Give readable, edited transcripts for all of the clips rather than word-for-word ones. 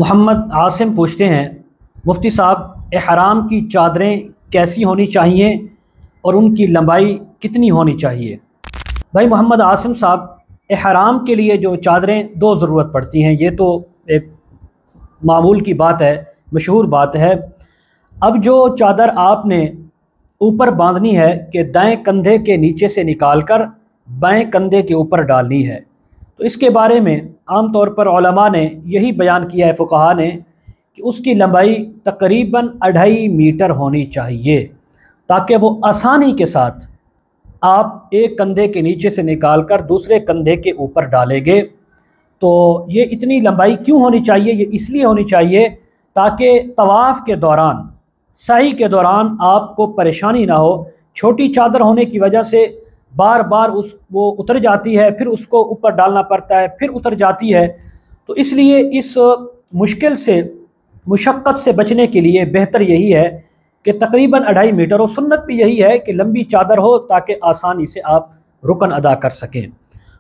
मोहम्मद आसिम पूछते हैं, मुफ्ती साहब एहराम की चादरें कैसी होनी चाहिए और उनकी लंबाई कितनी होनी चाहिए? भाई मोहम्मद आसिम साहब, एहराम के लिए जो चादरें दो ज़रूरत पड़ती हैं, ये तो एक मामूल की बात है, मशहूर बात है। अब जो चादर आपने ऊपर बांधनी है कि दाएं कंधे के नीचे से निकालकर बाएं कंधे के ऊपर डालनी है, तो इसके बारे में आम तौर पर उलमा ने यही बयान किया है, फ़ुक़हा ने, कि उसकी लंबाई तकरीबन 2.5 मीटर होनी चाहिए, ताकि वो आसानी के साथ आप एक कंधे के नीचे से निकालकर दूसरे कंधे के ऊपर डालेंगे। तो ये इतनी लंबाई क्यों होनी चाहिए? ये इसलिए होनी चाहिए ताकि तवाफ़ के दौरान, साई के दौरान आपको परेशानी ना हो। छोटी चादर होने की वजह से बार बार वो उतर जाती है, फिर उसको ऊपर डालना पड़ता है, फिर उतर जाती है। तो इसलिए इस मुश्किल से, मुशक्क़त से बचने के लिए बेहतर यही है कि तकरीबन 2.5 मीटर हो। सुन्नत भी यही है कि लंबी चादर हो ताकि आसानी से आप रुकन अदा कर सकें।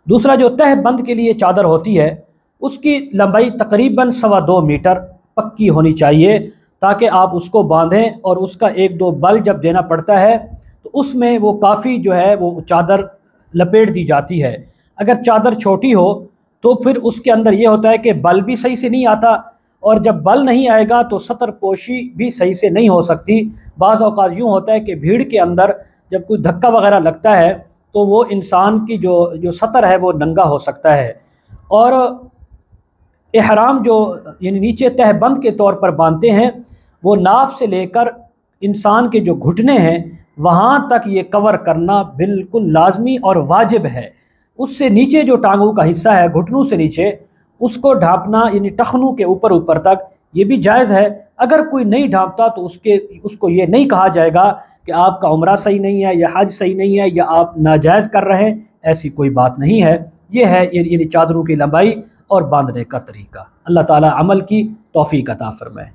दूसरा, जो तह बंद के लिए चादर होती है, उसकी लंबाई तकरीबन 2.25 मीटर पक्की होनी चाहिए, ताकि आप उसको बांधें और उसका 1-2 बल जब देना पड़ता है तो उसमें वो काफ़ी जो है वो चादर लपेट दी जाती है। अगर चादर छोटी हो तो फिर उसके अंदर ये होता है कि बल भी सही से नहीं आता, और जब बल नहीं आएगा तो सतर पोशी भी सही से नहीं हो सकती। बाज़ औक़ात यूँ होता है कि भीड़ के अंदर जब कोई धक्का वगैरह लगता है तो वो इंसान की जो सतर है वो नंगा हो सकता है। और एहराम जो यानी नीचे तहबंद के तौर पर बांधते हैं, वो नाफ से लेकर इंसान के जो घुटने हैं वहाँ तक ये कवर करना बिल्कुल लाजमी और वाजिब है। उससे नीचे जो टांगों का हिस्सा है, घुटनों से नीचे, उसको ढांपना यानी टखनों के ऊपर तक, ये भी जायज़ है। अगर कोई नहीं ढांपता तो उसको ये नहीं कहा जाएगा कि आपका उम्रा सही नहीं है या हज सही नहीं है या आप नाजायज़ कर रहे हैं, ऐसी कोई बात नहीं है। ये है यानी चादरों की लंबाई और बांधने का तरीका। अल्लाह ताला अमल की तौफीक अता फरमाए।